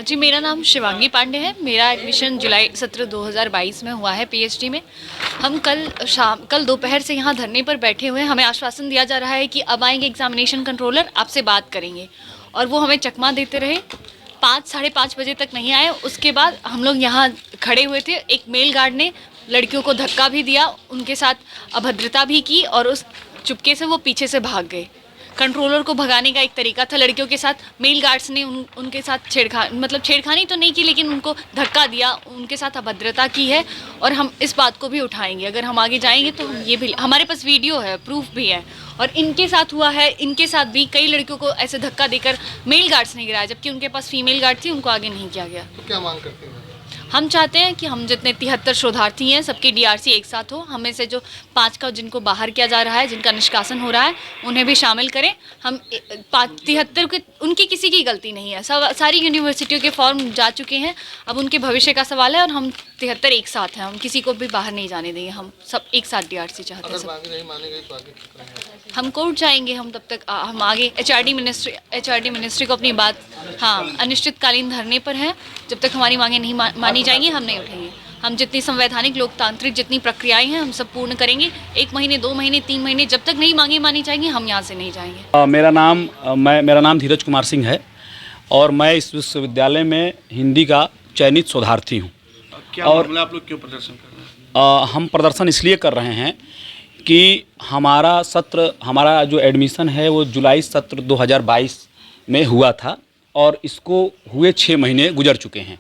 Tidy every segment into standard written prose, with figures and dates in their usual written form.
जी, मेरा नाम शिवांगी पांडे है। मेरा एडमिशन जुलाई सत्र 2022 में हुआ है पीएचडी में। हम कल दोपहर से यहाँ धरने पर बैठे हुए हैं। हमें आश्वासन दिया जा रहा है कि अब आएंगे एग्जामिनेशन कंट्रोलर, आपसे बात करेंगे, और वो हमें चकमा देते रहे। 5-5:30 बजे तक नहीं आए। उसके बाद हम लोग यहाँ खड़े हुए थे। एक मेल गार्ड ने लड़कियों को धक्का भी दिया, उनके साथ अभद्रता भी की, और उस चुपके से वो पीछे से भाग गए। कंट्रोलर को भगाने का एक तरीका था लड़कियों के साथ। मेल गार्ड्स ने उनके साथ छेड़खानी तो नहीं की, लेकिन उनको धक्का दिया, उनके साथ अभद्रता की है, और हम इस बात को भी उठाएंगे। अगर हम आगे जाएंगे तो हम ये भी, हमारे पास वीडियो है, प्रूफ भी है। और इनके साथ हुआ है, इनके साथ भी कई लड़कियों को ऐसे धक्का देकर मेल गार्ड्स ने गिराया, जबकि उनके पास फीमेल गार्ड थी, उनको आगे नहीं किया गया। तो क्या मांग करते हैं? हम चाहते हैं कि हम जितने 73 शोधार्थी हैं सबकी डीआरसी एक साथ हो। हमें से जो 5 का जिनको बाहर किया जा रहा है, जिनका निष्कासन हो रहा है, उन्हें भी शामिल करें। हम 73 के, उनकी किसी की गलती नहीं है। सारी यूनिवर्सिटियों के फॉर्म जा चुके हैं। अब उनके भविष्य का सवाल है, और हम 73 एक साथ हैं। हम किसी को भी बाहर नहीं जाने देंगे। हम सब एक साथ डीआरसी चाहते हैं। अगर नहीं माने गए तो आगे क्या करेंगे? हम कोर्ट जाएंगे। हम तब तक हम आगे एचआरडी मिनिस्ट्री को अपनी बात, हाँ, अनिश्चितकालीन धरने पर हैं। जब तक हमारी मांगें नहीं मानी जाएंगी, हम नहीं उठेंगे। हम जितनी संवैधानिक लोकतांत्रिक जितनी प्रक्रियाएं हैं, हम सब पूर्ण करेंगे। 1 महीने, 2 महीने, 3 महीने, जब तक नहीं मांगे मानी जाएंगी, हम यहाँ से नहीं जाएंगे। मेरा नाम धीरज कुमार सिंह है, और मैं इस विश्वविद्यालय में हिंदी का चयनित शोधार्थी हूँ। और आप लोग क्यों प्रदर्शन कर रहे हैं? हम प्रदर्शन इसलिए कर रहे हैं कि हमारा जो एडमिशन है वो जुलाई सत्र 2022 में हुआ था, और इसको हुए 6 महीने गुजर चुके हैं।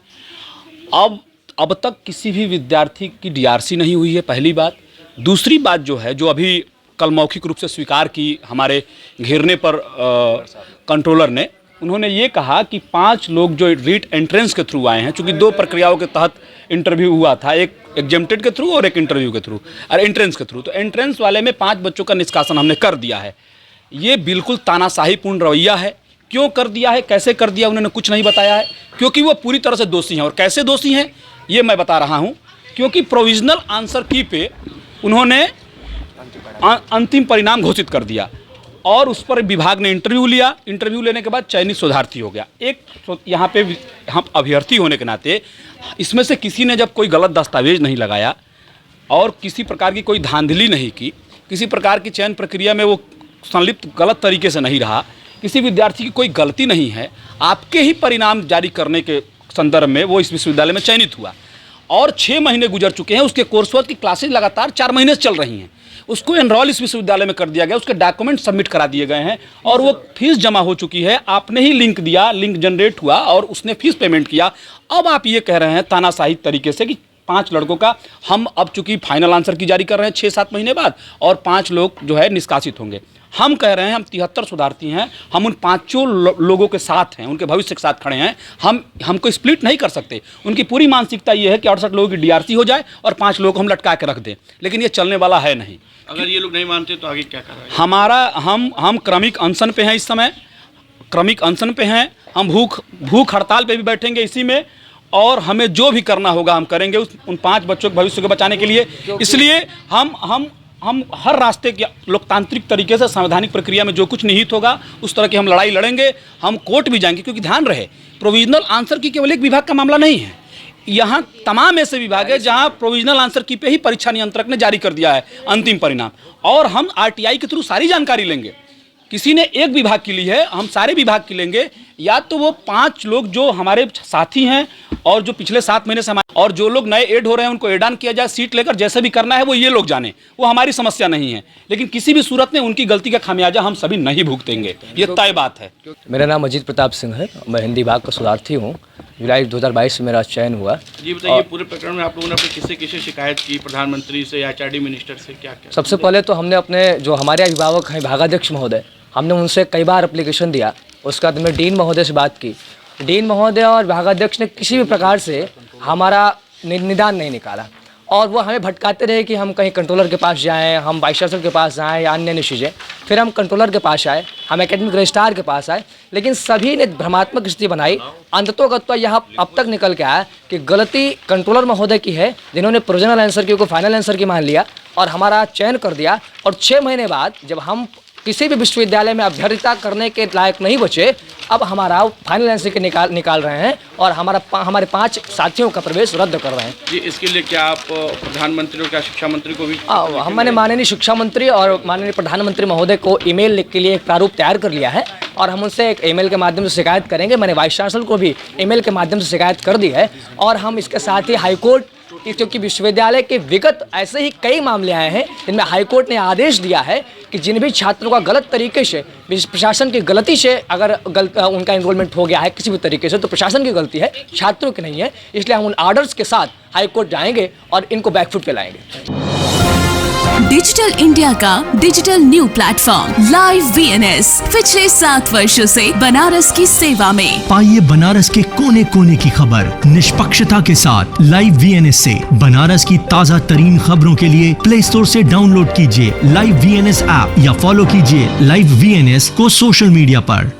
अब तक किसी भी विद्यार्थी की डीआरसी नहीं हुई है, पहली बात। दूसरी बात जो है, जो अभी कल मौखिक रूप से स्वीकार की हमारे घेरने पर कंट्रोलर ने, उन्होंने ये कहा कि 5 लोग जो रीट एंट्रेंस के थ्रू आए हैं, चूँकि 2 प्रक्रियाओं के तहत इंटरव्यू हुआ था, एक एग्जेम्प्टेड के थ्रू और एक इंटरव्यू के थ्रू, और एंट्रेंस के थ्रू, तो एंट्रेंस वाले में 5 बच्चों का निष्कासन हमने कर दिया है। ये बिल्कुल तानाशाहीपूर्ण रवैया है। क्यों कर दिया है, कैसे कर दिया, उन्होंने कुछ नहीं बताया है। क्योंकि वो पूरी तरह से दोषी हैं। और कैसे दोषी हैं ये मैं बता रहा हूँ। क्योंकि प्रोविजनल आंसर की पे उन्होंने अंतिम परिणाम घोषित कर दिया, और उस पर विभाग ने इंटरव्यू लिया। इंटरव्यू लेने के बाद चयनित शोधार्थी हो गया। एक यहाँ पे हम अभ्यर्थी होने के नाते, इसमें से किसी ने जब कोई गलत दस्तावेज नहीं लगाया और किसी प्रकार की कोई धांधली नहीं की, किसी प्रकार की चयन प्रक्रिया में वो संलिप्त गलत तरीके से नहीं रहा, किसी विद्यार्थी की कोई गलती नहीं है, आपके ही परिणाम जारी करने के संदर्भ में वो इस विश्वविद्यालय में चयनित हुआ। और 6 महीने गुजर चुके हैं। उसके कोर्स वर्क की क्लासेज लगातार 4 महीने से चल रही हैं। उसको एनरोल इस विश्वविद्यालय में कर दिया गया, उसके डॉक्यूमेंट सबमिट करा दिए गए हैं, और वो फीस जमा हो चुकी है। आपने ही लिंक दिया, लिंक जनरेट हुआ, और उसने फीस पेमेंट किया। अब आप ये कह रहे हैं तानाशाही तरीके से कि 5 लड़कों का, हम अब चूंकि फाइनल आंसर की जारी कर रहे हैं 6-7 महीने बाद, और 5 लोग जो है निष्कासित होंगे। हम कह रहे हैं हम 73 शोधार्थी हैं, हम उन 5 लोगों के साथ हैं, उनके भविष्य के साथ खड़े हैं। हमको स्प्लिट नहीं कर सकते। उनकी पूरी मानसिकता ये है कि 68 लोगों की डीआरसी हो जाए और 5 लोगों को हम लटका के रख दें, लेकिन ये चलने वाला है नहीं। अगर ये लोग नहीं मानते तो आगे क्या कर रहे हैं? हम क्रमिक अनशन पे हैं। इस समय क्रमिक अनशन पे हैं। हम भूख हड़ताल पे भी बैठेंगे इसी में, और हमें जो भी करना होगा हम करेंगे उन 5 बच्चों के भविष्य को बचाने के लिए। इसलिए हम हर रास्ते के लोकतांत्रिक तरीके से संवैधानिक प्रक्रिया में जो कुछ निहित होगा उस तरह की हम लड़ाई लड़ेंगे। हम कोर्ट भी जाएंगे, क्योंकि ध्यान रहे, प्रोविजनल आंसर की केवल एक विभाग का मामला नहीं है। यहाँ तमाम ऐसे विभाग है जहाँ प्रोविजनल आंसर की पे ही परीक्षा नियंत्रक ने जारी कर दिया है अंतिम परिणाम, और हम आरटीआई के थ्रू सारी जानकारी लेंगे। किसी ने एक विभाग की ली है, हम सारे विभाग की लेंगे। या तो वो 5 लोग जो हमारे साथी हैं और जो पिछले 7 महीने से हमारे, और जो लोग नए ऐड हो रहे हैं उनको ऐड ऑन किया जाए, सीट लेकर जैसे भी करना है वो ये लोग जाने, वो हमारी समस्या नहीं है। लेकिन किसी भी सूरत में उनकी गलती का खामियाजा हम सभी नहीं भुगतेंगे, ये तय बात है। मेरा नाम अजीत प्रताप सिंह है, मैं हिंदी विभाग का शोधार्थी हूँ। जुलाई 2022 में मेरा चयन हुआ। जी बताइए, पूरे प्रकरण में आप लोगों ने अपने किससे शिकायत की? प्रधानमंत्री से या एचआरडी मिनिस्टर से? क्या क्या? सबसे पहले तो हमने अपने जो हमारे अभिभावक हैं, विभागाध्यक्ष महोदय, हमने उनसे कई बार एप्लीकेशन दिया। उसके बाद हमने डीन महोदय से बात की। डीन महोदय और विभागाध्यक्ष ने किसी भी प्रकार से हमारा निदान नहीं निकाला, और वो हमें भटकाते रहे कि हम कहीं कंट्रोलर के पास जाएं, हम वाइस चांसलर के पास जाएं या अन्य चीज़ें। फिर हम कंट्रोलर के पास आए, हम एकेडमिक रजिस्ट्रार के पास आए, लेकिन सभी ने भ्रमात्मक स्थिति बनाई। अंततोगत्वा यहाँ अब तक निकल के आया कि गलती कंट्रोलर महोदय की है, जिन्होंने प्रोविजनल आंसर की को फाइनल आंसर की मान लिया और हमारा चयन कर दिया। और 6 महीने बाद जब हम किसी भी विश्वविद्यालय में अभ्यर्थिता करने के लायक नहीं बचे, अब हमारा फाइनल आंसर के निकाल रहे हैं और हमारे 5 साथियों का प्रवेश रद्द कर रहे हैं। जी, इसके लिए क्या आप प्रधानमंत्री और क्या शिक्षा मंत्री को भी हमने माननीय शिक्षा मंत्री और माननीय प्रधानमंत्री महोदय को ईमेल लिख के लिए एक प्रारूप तैयार कर लिया है और हम उनसे एक ईमेल के माध्यम से शिकायत करेंगे। मैंने वाइस चांसलर को भी ईमेल के माध्यम से शिकायत कर दी है और हम इसके साथ ही हाईकोर्ट, क्योंकि विश्वविद्यालय के विगत ऐसे ही कई मामले आए हैं जिनमें हाईकोर्ट ने आदेश दिया है कि जिन भी छात्रों का गलत तरीके से, प्रशासन की गलती से अगर उनका एनरोलमेंट हो गया है किसी भी तरीके से, तो प्रशासन की गलती है, छात्रों की नहीं है। इसलिए हम उन आर्डर्स के साथ हाईकोर्ट जाएंगे और इनको बैकफुट पे लाएंगे। डिजिटल इंडिया का digital new platform live VNS पिछले 7 वर्षों से बनारस की सेवा में। पाइए बनारस के कोने कोने की खबर निष्पक्षता के साथ लाइव VNS से। बनारस की ताज़ा तरीन खबरों के लिए प्ले स्टोर से डाउनलोड कीजिए लाइव VNS ऐप या फॉलो कीजिए लाइव VNS को सोशल मीडिया पर।